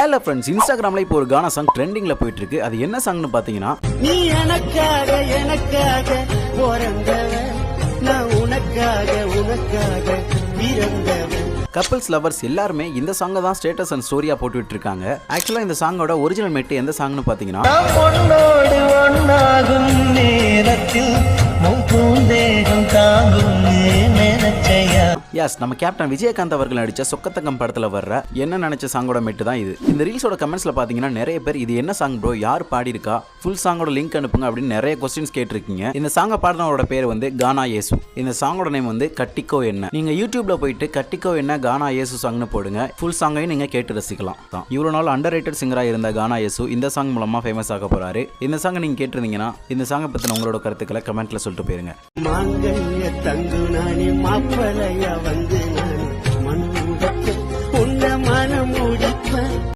Hello friends, இன்ஸ்டாகிராம்ல இப்போ ஒரு கானா சாங் ட்ரெண்டிங்ல போயிட்டு இருக்கு. அது என்ன சாங்னு பாத்தீங்கன்னா, நீ எனக்காக பிறந்தவன், நான் உனக்காக பிறந்தவன். கப்பிள்ஸ் லவர்ஸ் எல்லாருமே இந்த சாங்கை தான் ஸ்டேட்டஸ் அண்ட் ஸ்டோரியா போட்டுட்டு இருக்காங்க. ஆக்சுவலா இந்த சாங்கோட ஒரிஜினல் மெட்டு எந்த சாங்னு பாத்தீங்கன்னா, எஸ், நம்ம கேப்டன் விஜயகாந்த் அவர்கள் நடிச்ச சொக்கத்தங்கம் படத்துல வர்ற என்ன நினைச்ச சாங்கோட மெட்டு தான் இது. இந்த ரீல்ஸோட கமெண்ட்ஸ்ல பாத்தீங்கன்னா நிறைய பேர் இது என்ன சாங் ப்ரோ, யார் பாடி இருக்கா, ஃபுல் சாங்கோட லிங்க் அனுப்புங்க அப்படின்னு நிறைய கொஸ்டின்ஸ் கேட்டிருக்கீங்க. இந்த சாங்கை பாடினவரோட பேர் வந்து கானா இயேசு. இந்த சாங்கோட நேம் வந்து கட்டிக்கோ என்ன. நீங்க யூடியூப்ல போயிட்டு கட்டிக்கோ என்ன கானா இயேசு சாங்னு போடுங்க, ஃபுல் சாங்கையும் நீங்க கேட்டு ரசிக்கலாம். இவ்வளவு நாள் அண்டர் ரேட்டட் சிங்கரா இருந்த கானா இயேசு இந்த சாங் மூலமா ஃபேமஸ் ஆக போறாரு. இந்த சாங்கை நீங்க கேட்டிருந்தீங்கன்னா இந்த சாங்கை பத்தின உங்களோட கருத்துக்களை கமெண்ட்ல சொல்லிட்டு போயிருங்க. மாங்கல்ய தங்கு நானே மாப்பிளையா வந்து நான் மண்ணுடத்து